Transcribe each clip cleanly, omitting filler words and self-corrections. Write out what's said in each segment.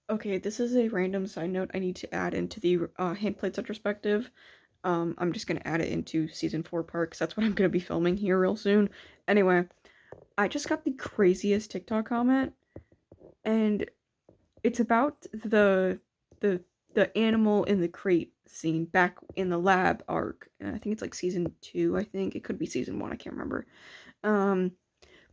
Okay, this is a random side note I need to add into the Handplates retrospective. I'm just gonna add it into season 4 part 'cause that's what I'm gonna be filming here real soon. Anyway, I just got the craziest TikTok comment, and it's about the the animal in the crate scene back in the lab arc. And I think it's like season 2. I think it could be season 1. I can't remember. Um,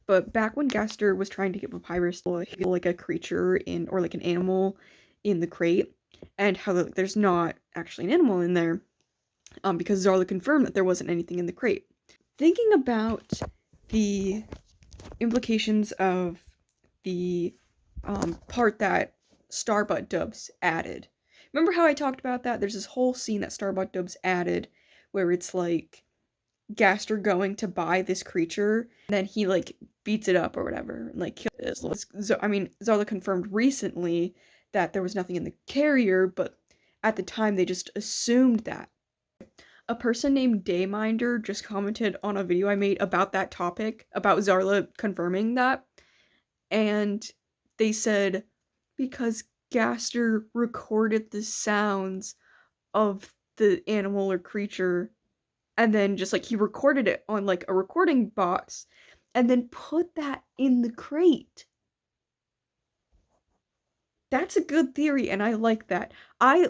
but back when Gaster was trying to get Papyrus to like a creature in or like an animal in the crate, and how there's not actually an animal in there, because Zarla confirmed that there wasn't anything in the crate. Thinking about the implications of the part that Starbutt Dubs added. Remember how I talked about that? There's this whole scene that Starbutt Dubs added where it's like Gaster going to buy this creature, and then he like beats it up or whatever, and like kills it. I mean, Zarla confirmed recently that there was nothing in the carrier, but at the time they just assumed that. A person named Dayminder just commented on a video I made about that topic, about Zarla confirming that, and they said because Gaster recorded the sounds of the animal or creature, and then just like he recorded it on like a recording box and then put that in the crate. That's a good theory, and I like that. I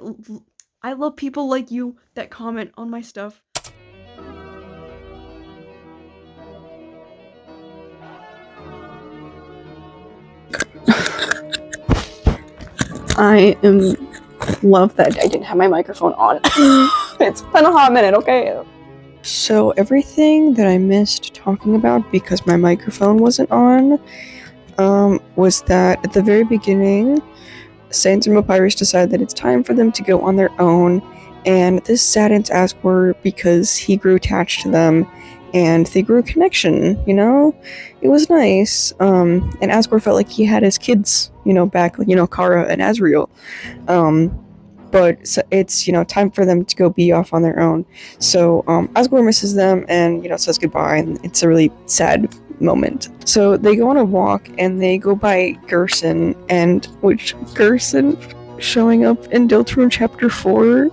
love people like you that comment on my stuff. I love that I didn't have my microphone on. It's been a hot minute, okay? So everything that I missed talking about because my microphone wasn't on, was that at the very beginning, Sans and Papyrus decide that it's time for them to go on their own, and this saddens Asgore because he grew attached to them, and they grew a connection, you know? It was nice, and Asgore felt like he had his kids, back, Kara and Azriel, but so it's, time for them to go be off on their own. So, Asgore misses them and, says goodbye, and it's a really sad moment. So they go on a walk and they go by Gerson, and which Gerson showing up in Deltarune Chapter 4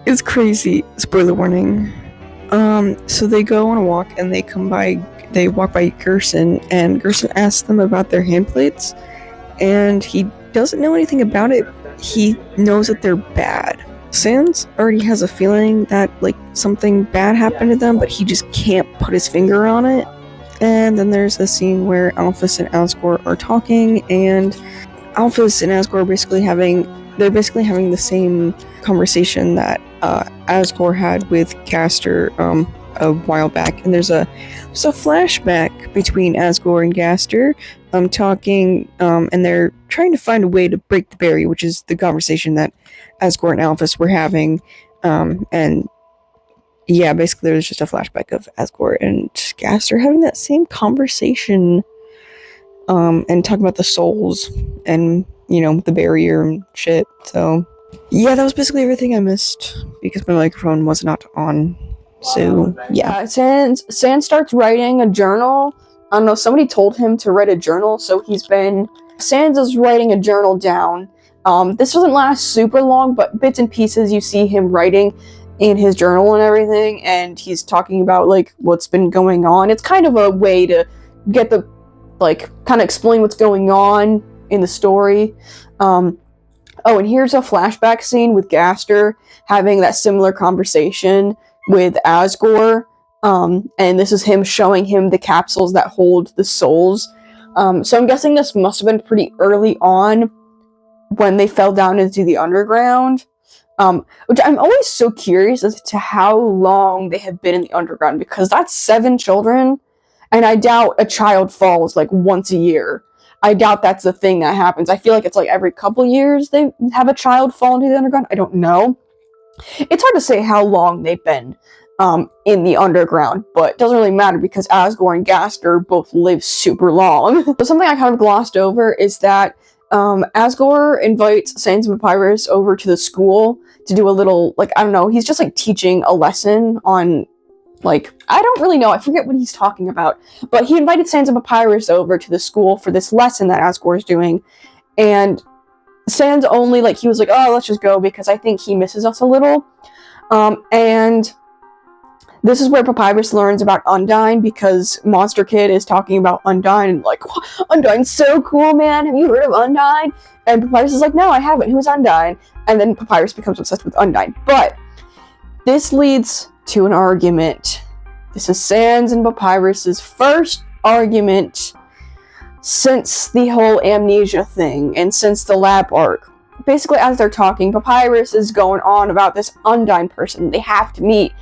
is crazy. Spoiler warning. So they go on a walk and they walk by Gerson, and Gerson asks them about their handplates, and he doesn't know anything about it. He knows that they're bad. Sans already has a feeling that like something bad happened to them, but he just can't put his finger on it. And then there's a scene where Alphys and Asgore are talking, and Alphys and Asgore are basically having the same conversation that Asgore had with Gaster a while back. And there's a flashback between Asgore and Gaster talking, and they're trying to find a way to break the barrier, which is the conversation that Asgore and Alphys were having. And yeah, basically there's just a flashback of Asgore and Gaster having that same conversation, and talking about the souls and, the barrier and shit. So, yeah, that was basically everything I missed because my microphone was not on. So, yeah. Sans starts writing a journal. I don't know, somebody told him to write a journal, so Sans is writing a journal down. This doesn't last super long, but bits and pieces you see him writing in his journal and everything, and he's talking about, like, what's been going on. It's kind of a way to get the, like, kind of explain what's going on in the story. Oh, and here's a flashback scene with Gaster having that similar conversation with Asgore, and this is him showing him the capsules that hold the souls. So I'm guessing this must have been pretty early on when they fell down into the underground, which I'm always so curious as to how long they have been in the underground, because that's 7 children, and I doubt a child falls like once a year. I doubt that's the thing that happens. I feel like it's like every couple years they have a child fall into the underground. I don't know. It's hard to say how long they've been in the underground, but it doesn't really matter because Asgore and Gaster both live super long. So something I kind of glossed over is that Asgore invites Sans and Papyrus over to the school to do a little, like, I don't know, he's just like teaching a lesson on, like, I don't really know, I forget what he's talking about, but he invited Sans and Papyrus over to the school for this lesson that Asgore is doing, and Sans only, like, he was like, oh, let's just go because I think he misses us a little. And this is where Papyrus learns about Undyne, because Monster Kid is talking about Undyne and like, Undyne's so cool, man. Have you heard of Undyne? And Papyrus is like, no, I haven't. Who's Undyne? And then Papyrus becomes obsessed with Undyne. But this leads to an argument. This is Sans and Papyrus's first argument since the whole amnesia thing and since the lab arc. Basically, as they're talking, Papyrus is going on about this Undyne person they have to meet.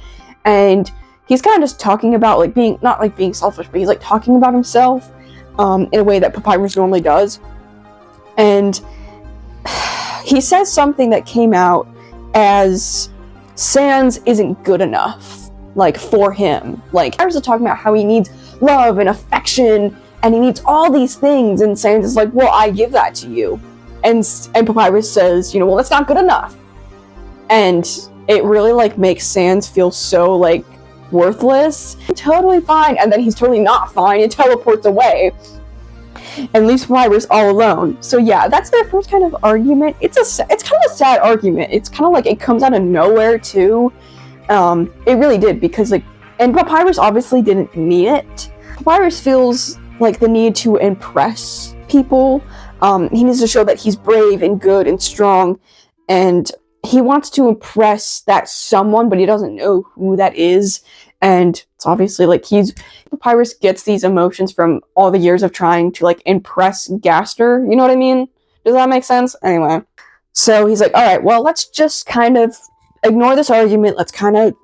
And he's kind of just talking about, like, being, not like being selfish, but he's like talking about himself in a way that Papyrus normally does. And he says something that came out as Sans isn't good enough, like, for him. Like, Papyrus is talking about how he needs love and affection, and he needs all these things, and Sans is like, well, I give that to you. And Papyrus says, you know, well, that's not good enough. And it really, like, makes Sans feel so, like, worthless. Totally fine, and then he's totally not fine and teleports away and leaves Papyrus all alone. So yeah, that's their first kind of argument. It's kind of a sad argument. It's kind of like it comes out of nowhere too. It really did, because, like, and Papyrus obviously didn't mean it. Papyrus feels like the need to impress people. He needs to show that he's brave and good and strong, and he wants to impress that someone, but he doesn't know who that is. And it's obviously like Papyrus gets these emotions from all the years of trying to, like, impress Gaster. You know what I mean? Does that make sense? Anyway. So he's like, alright, well, let's just kind of ignore this argument. Let's kind of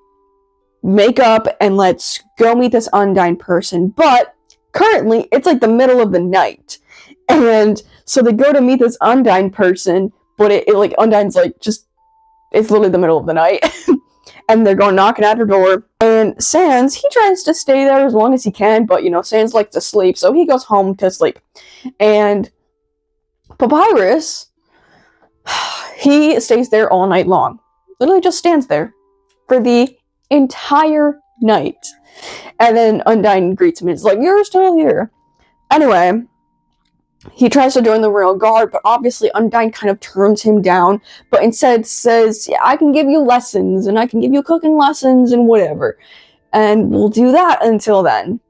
make up and let's go meet this Undyne person. But currently, it's like the middle of the night. And so they go to meet this Undyne person, but it like, Undyne's like, just, it's literally the middle of the night. And they're going knocking at her door. And Sans, he tries to stay there as long as he can, but, you know, Sans likes to sleep, so he goes home to sleep. And Papyrus, he stays there all night long. Literally just stands there for the entire night. And then Undyne greets him and is like, you're still here. Anyway, he tries to join the royal guard, but obviously Undyne kind of turns him down, but instead says, yeah, I can give you lessons, and I can give you cooking lessons, and whatever. And we'll do that until then.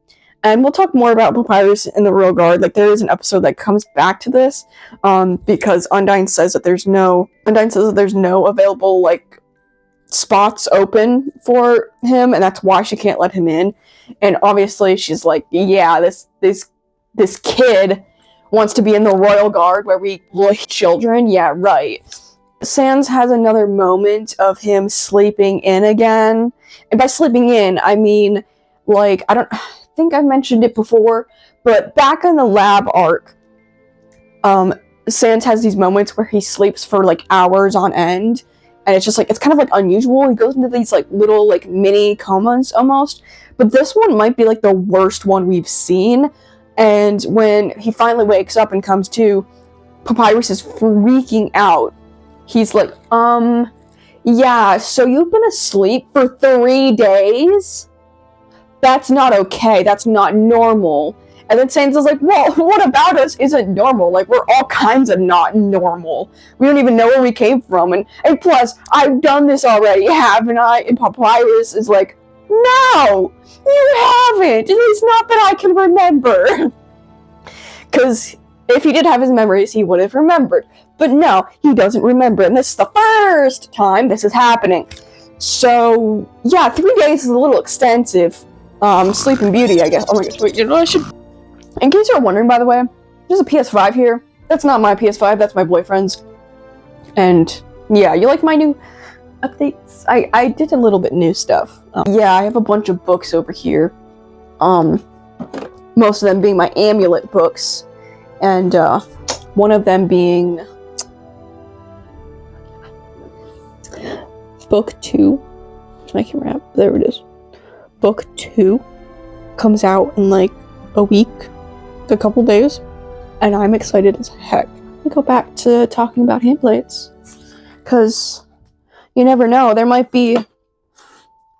And we'll talk more about Papyrus in the royal guard. Like, there is an episode that comes back to this, because Undyne says that there's no available, like, spots open for him, and that's why she can't let him in. And obviously she's like, yeah, this kid wants to be in the royal guard where we look children. Yeah, right. Sans has another moment of him sleeping in again. And by sleeping in, I mean, like, I think I mentioned it before, but back in the lab arc, Sans has these moments where he sleeps for, like, hours on end. And it's just, like, it's kind of, like, unusual. He goes into these, like, little, like, mini comas almost. But this one might be, like, the worst one we've seen. And when he finally wakes up and comes to, Papyrus is freaking out. He's like, yeah, so you've been asleep for 3 days? That's not okay. That's not normal. And then Sans is like, well, what about us isn't normal? Like, we're all kinds of not normal. We don't even know where we came from. And plus, I've done this already, haven't I? And Papyrus is like, no, you haven't. It is not that I can remember. Because if he did have his memories, he would have remembered. But no, he doesn't remember. And this is the first time this is happening. So, yeah, 3 days is a little extensive. Sleeping Beauty, I guess. Oh my gosh, wait, you know what I should... In case you're wondering, by the way, there's a PS5 here. That's not my PS5, that's my boyfriend's. And, yeah, you like my new updates? I did a little bit new stuff. Yeah, I have a bunch of books over here. Most of them being my amulet books. And, one of them being... Book 2. I can wrap. There it is. Book 2 comes out in, like, a week. A couple days. And I'm excited as heck. We go back to talking about handplates. Because... you never know. There might be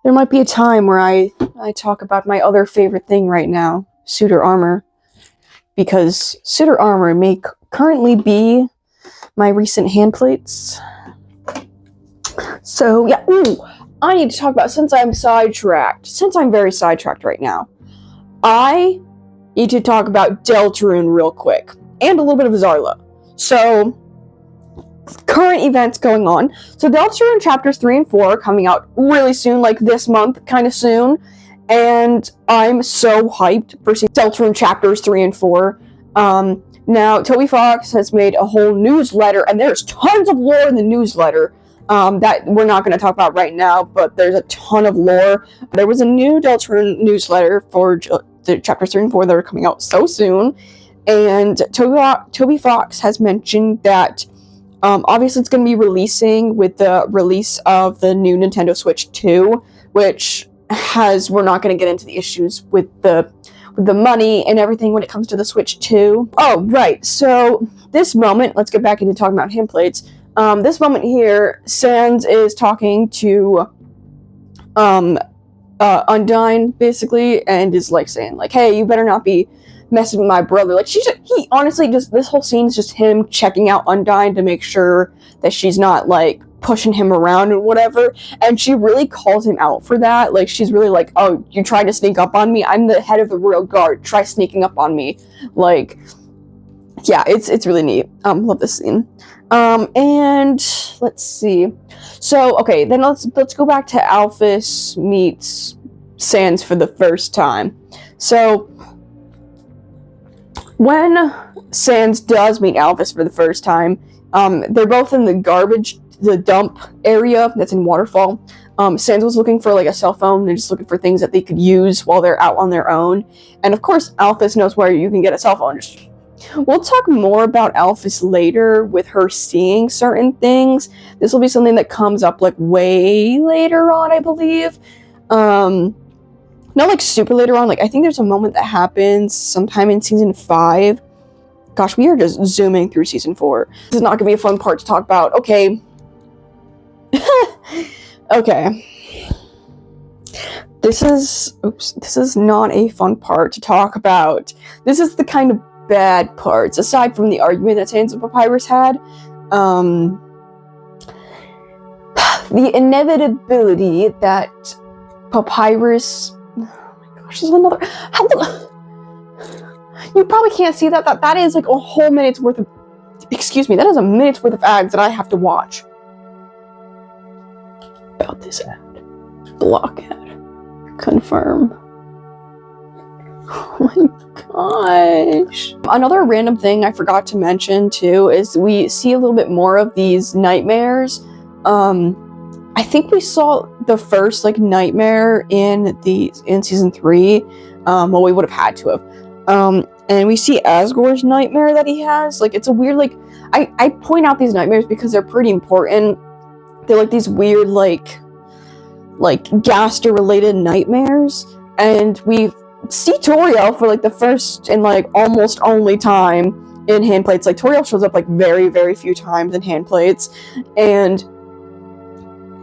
a time where I talk about my other favorite thing right now, suitor armor, because suitor armor may currently be my recent handplates. So yeah, ooh, I need to talk about, since I'm very sidetracked right now, I need to talk about Deltarune real quick, and a little bit of Zarla. So, current events going on. So Deltarune chapters 3 and 4 are coming out really soon, like this month, kind of soon. And I'm so hyped for seeing Deltarune chapters 3 and 4. Now, Toby Fox has made a whole newsletter, and there's tons of lore in the newsletter that we're not going to talk about right now, but there's a ton of lore. There was a new Deltarune newsletter for the chapters 3 and 4 that are coming out so soon. And Toby Fox has mentioned that obviously it's going to be releasing with the release of the new Nintendo Switch 2, which we're not going to get into the issues with the money and everything when it comes to the Switch 2. Oh, right. So this moment, let's get back into talking about Handplates. This moment here, Sans is talking to Undyne, basically, and is like saying, like, hey, you better not be messing with my brother. Like, he honestly just, this whole scene is just him checking out Undyne to make sure that she's not, like, pushing him around and whatever, and she really calls him out for that. Like, she's really like, oh, you tried to sneak up on me? I'm the head of the royal guard. Try sneaking up on me. Like, yeah, it's really neat. Love this scene. And let's see. So, okay, then let's go back to Alphys meets Sans for the first time. So, when Sans does meet Alphys for the first time, they're both in the dump area that's in Waterfall. Sans was looking for like a cell phone. They're just looking for things that they could use while they're out on their own. And of course, Alphys knows where you can get a cell phone. We'll talk more about Alphys later with her seeing certain things. This will be something that comes up like way later on, I believe. Not like super later on. Like, I think there's a moment that happens sometime in season 5. Gosh, we are just zooming through season 4. This is not gonna be a fun part to talk about. Okay. Okay. This is not a fun part to talk about. This is the kind of bad parts, aside from the argument that Sans and Papyrus had. The inevitability that Papyrus... Oh my gosh, there's another... You probably can't see that. That is like a whole minute's worth of... Excuse me, that is a minute's worth of ads that I have to watch. About this ad. Block ad. Confirm. Oh my gosh. Another random thing I forgot to mention too is we see a little bit more of these nightmares. I think we saw the first like nightmare in season 3. Well, we would have had to have. And we see Asgore's nightmare that he has. Like, it's a weird, like, I point out these nightmares because they're pretty important. They're like these weird like Gaster related nightmares, and we see Toriel for like the first and like almost only time in Handplates. Like, Toriel shows up like very, very few times in Handplates, and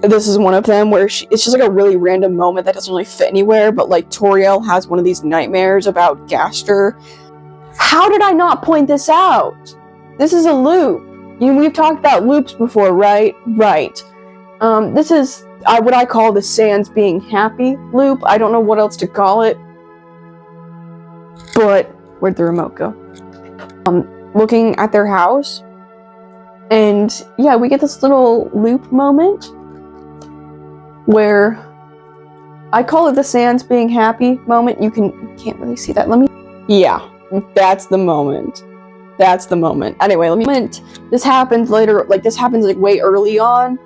this is one of them where it's just like a really random moment that doesn't really fit anywhere, but like Toriel has one of these nightmares about Gaster. How did I not point this out? This is a loop. We've talked about loops before, right? Right. This is what I call the Sans being happy loop. I don't know what else to call it. But where'd the remote go? Looking at their house. And yeah, we get this little loop moment where I call it the Sans being happy moment. You can't really see that. Yeah, that's the moment. That's the moment. Anyway, this happens later, like this happens like way early on.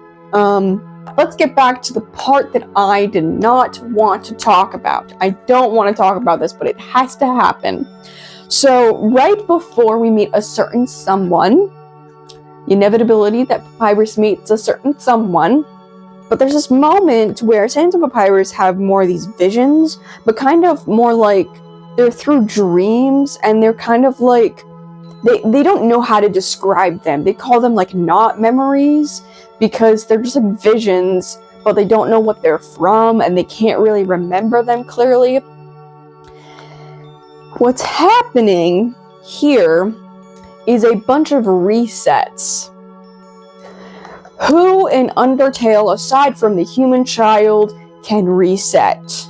Let's get back to the part that I did not want to talk about. I don't want to talk about this, but it has to happen. So, right before we meet a certain someone, the inevitability that Papyrus meets a certain someone, but there's this moment where Sans and Papyrus have more of these visions, but kind of more like they're through dreams, and they're kind of like, they don't know how to describe them. They call them like not memories, because they're just like visions, but they don't know what they're from, and they can't really remember them clearly. What's happening here is a bunch of resets. Who in Undertale, aside from the human child, can reset?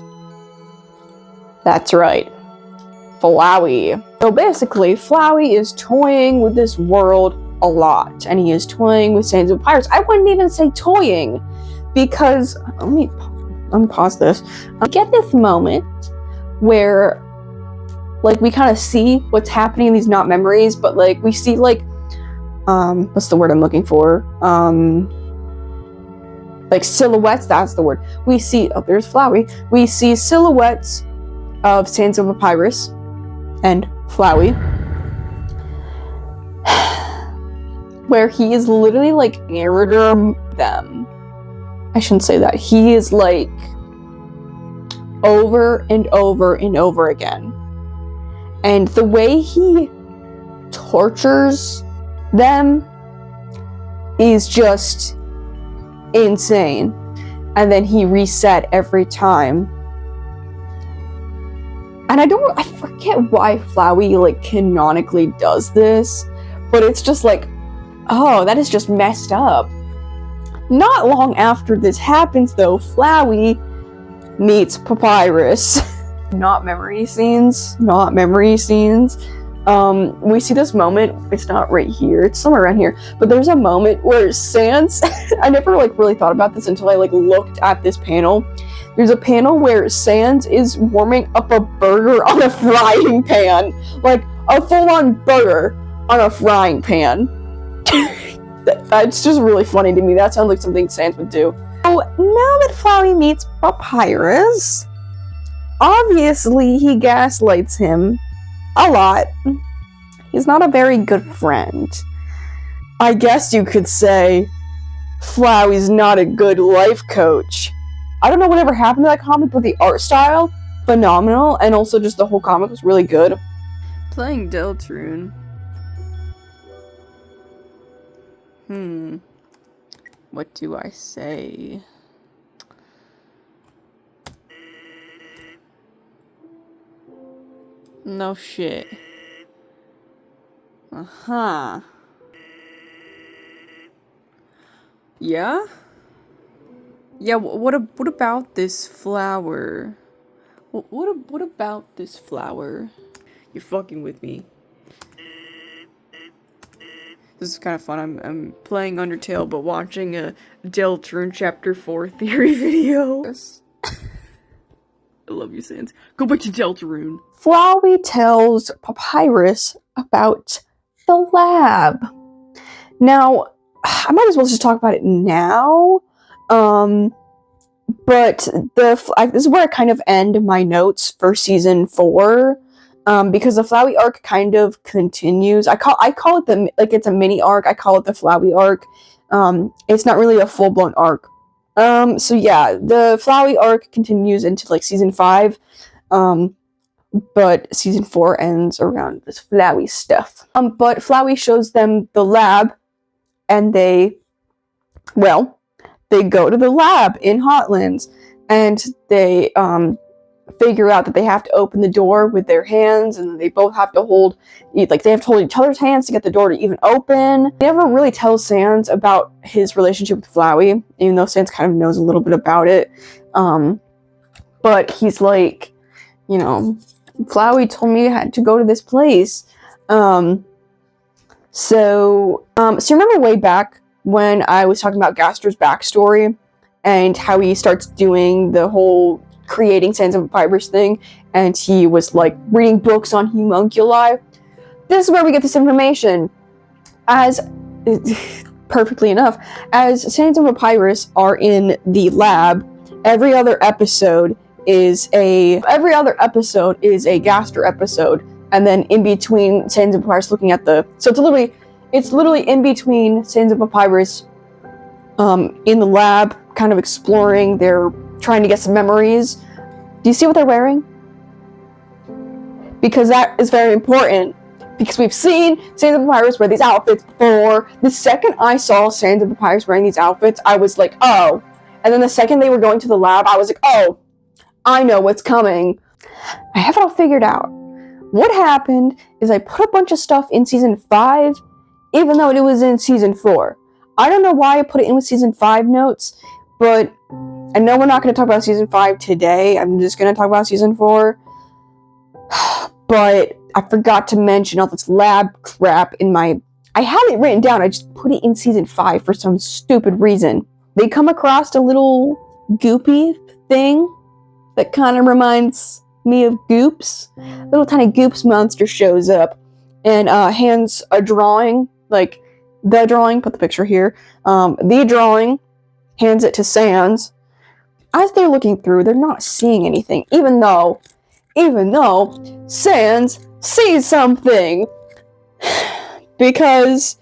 That's right, Flowey. So basically, Flowey is toying with this world a lot, and he is toying with Sands of Pirates. I wouldn't even say toying, because let me pause this. I get this moment where, like, we kind of see what's happening in these not memories, but like we see like what's the word I'm looking for? Like silhouettes. That's the word. We see. Oh, there's Flowey. We see silhouettes of Sands of Papyrus and Flowey, where he is literally like narrator them. I shouldn't say that. He is like over and over and over again. And the way he tortures them is just insane. And then he reset every time. And I forget why Flowey like canonically does this, but it's just like, oh, that is just messed up. Not long after this happens though, Flowey meets Papyrus. Not memory scenes. We see this moment, it's not right here, it's somewhere around here, but there's a moment where Sans, I never like really thought about this until I like looked at this panel. There's a panel where Sans is warming up a burger on a frying pan, like a full-on burger on a frying pan. That's just really funny to me. That sounds like something Sans would do. So now that Flowey meets Papyrus, obviously he gaslights him a lot. He's not a very good friend. I guess you could say Flowey's not a good life coach. I don't know whatever happened to that comic, but the art style, phenomenal, and also just the whole comic was really good. Playing Deltarune. What do I say? No shit. Uh-huh. Yeah? Yeah, what about this flower? What about this flower? You're fucking with me. This is kind of fun. I'm playing Undertale, but watching a Deltarune Chapter 4 theory video. Yes. I love you, Sans. Go back to Deltarune. Flowey tells Papyrus about the lab. Now, I might as well just talk about it now. But this is where I kind of end my notes for season 4. Because the Flowey arc kind of continues. I call it it's a mini arc. I call it the Flowey arc. It's not really a full-blown arc. So yeah, the Flowey arc continues into like season 5. But season 4 ends around this Flowey stuff. But Flowey shows them the lab, and they go to the lab in Hotlands, and they figure out that they have to open the door with their hands, and they both have to hold each other's hands to get the door to even open. They never really tell Sans about his relationship with Flowey, even though Sans kind of knows a little bit about it. But he's like, Flowey told me I had to go to this place. So you remember way back when I was talking about Gaster's backstory and how he starts doing the whole creating Sands of Papyrus thing, and he was like reading books on homunculi. This is where we get this information. As perfectly enough, as Sands of Papyrus are in the lab, every other episode is a Gaster episode, and then in between Sands of Papyrus looking at it's literally in between Sands of Papyrus in the lab, kind of exploring. They're trying to get some memories. Do you see what they're wearing? Because that is very important. Because we've seen Sands of Papyrus wear these outfits before. The second I saw Sands of Papyrus wearing these outfits, I was like, oh. And then the second they were going to the lab, I was like, oh, I know what's coming. I have it all figured out. What happened is I put a bunch of stuff in season 5, even though it was in season 4. I don't know why I put it in with season 5 notes, but I know we're not going to talk about season 5 today. I'm just going to talk about season 4. But I forgot to mention all this lab crap in my... I have it written down. I just put it in season 5 for some stupid reason. They come across a little goopy thing that kind of reminds me of Goops. Little tiny Goops monster shows up and hands a drawing, like the drawing, put the picture here, the drawing, hands it to Sans. As they're looking through, they're not seeing anything, even though Sans sees something. Because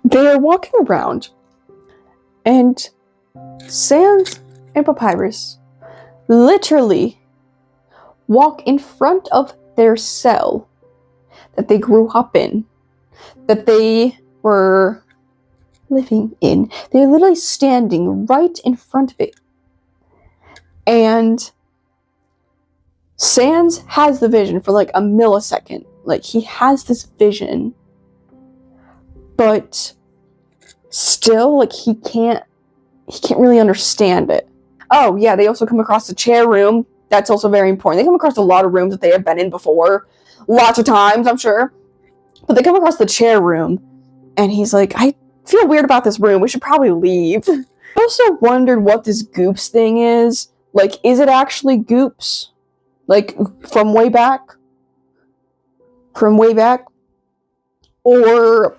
they're walking around, and Sans and Papyrus literally walk in front of their cell that they grew up in, that they were living in. They're literally standing right in front of it. And Sans has the vision for like a millisecond. Like, he has this vision, but still, like, he can't really understand it. Oh, yeah, they also come across the chair room. That's also very important. They come across a lot of rooms that they have been in before. Lots of times, I'm sure. But they come across the chair room, and he's like, I feel weird about this room. We should probably leave. I also wondered what this Goops thing is. Like, is it actually Goops? Like, from way back? Or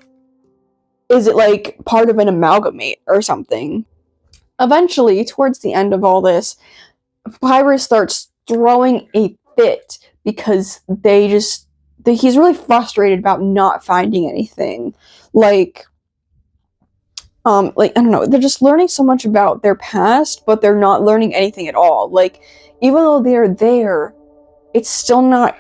is it like part of an amalgamate or something? Eventually, towards the end of all this, Papyrus starts throwing a fit because he's really frustrated about not finding anything. Like, I don't know, they're just learning so much about their past, but they're not learning anything at all. Like, even though they're there, it's still not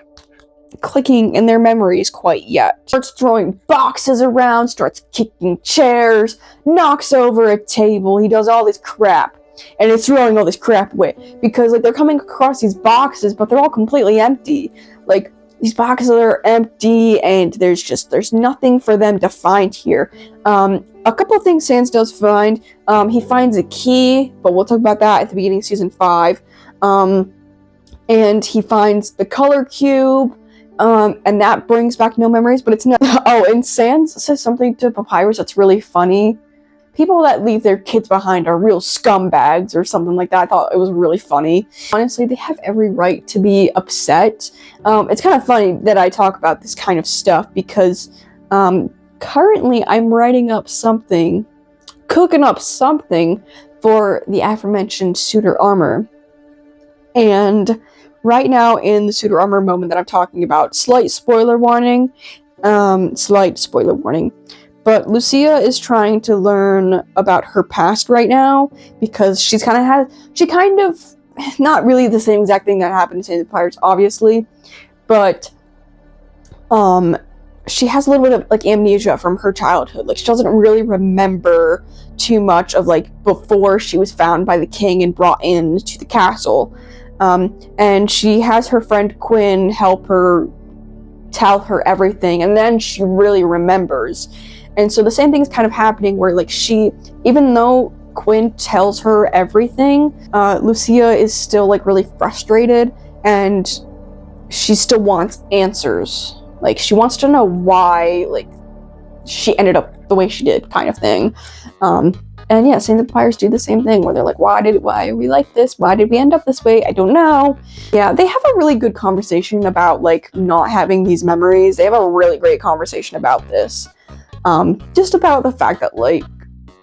clicking in their memories quite yet. Starts throwing boxes around, starts kicking chairs, knocks over a table. He does all this crap, and it's throwing all this crap away because, like, they're coming across these boxes, but they're all completely empty. Like, these boxes are empty, and there's nothing for them to find here. A couple of things Sans does find. He finds a key, but we'll talk about that at the beginning of season 5. And he finds the color cube. And that brings back no memories, but it's not. Oh, and Sans says something to Papyrus that's really funny. People that leave their kids behind are real scumbags or something like that. I thought it was really funny. Honestly, they have every right to be upset. It's kind of funny that I talk about this kind of stuff because currently I'm cooking up something for the aforementioned suitor armor. And right now, in the suitor armor moment that I'm talking about, slight spoiler warning, but Lucia is trying to learn about her past right now, because she kind of, not really the same exact thing that happened to the Pirates, obviously, but, she has a little bit of, like, amnesia from her childhood. Like, she doesn't really remember too much of, like, before she was found by the king and brought in to the castle. And she has her friend Quinn help her tell her everything, and then she really remembers. And so the same thing is kind of happening where, like, even though Quinn tells her everything, Lucia is still, like, really frustrated, and she still wants answers. Like, she wants to know why, like, she ended up the way she did, kind of thing. And yeah, Saint the Papyrus do the same thing, where they're like, why are we like this? Why did we end up this way? I don't know. Yeah, they have a really good conversation about, like, not having these memories. They have a really great conversation about this. Just about the fact that, like,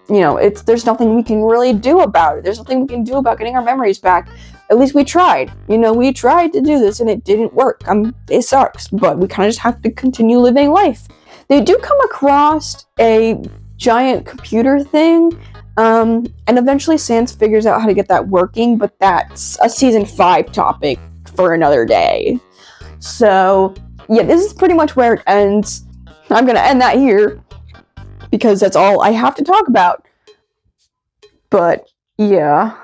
you know, there's nothing we can really do about it. There's nothing we can do about getting our memories back. At least we tried. You know, we tried to do this and it didn't work. It sucks, but we kind of just have to continue living life. They do come across a giant computer thing, and eventually Sans figures out how to get that working, but that's a season 5 topic for another day. So, yeah, this is pretty much where it ends. I'm gonna end that here, because that's all I have to talk about. But, yeah.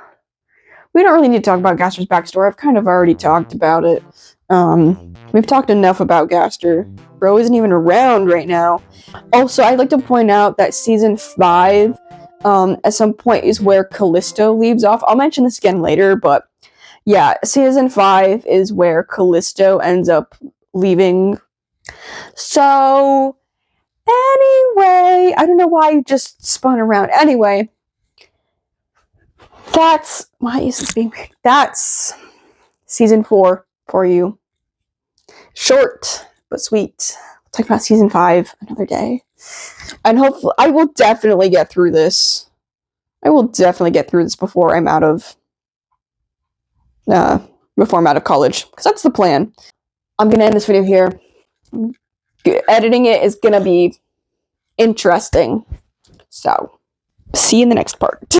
We don't really need to talk about Gaster's backstory. I've kind of already talked about it. We've talked enough about Gaster. Bro isn't even around right now. Also, I'd like to point out that season 5, at some point is where Callisto leaves off. I'll mention this again later, but yeah, season 5 is where Callisto ends up leaving. So, anyway, I don't know why you just spun around. Anyway, why is this being weird? That's season 4 for you. Short, but sweet. We'll talk about season 5 another day. And hopefully, I will definitely get through this. Before I'm out of college. Because that's the plan. I'm going to end this video here. Editing it is going to be interesting. So, see you in the next part.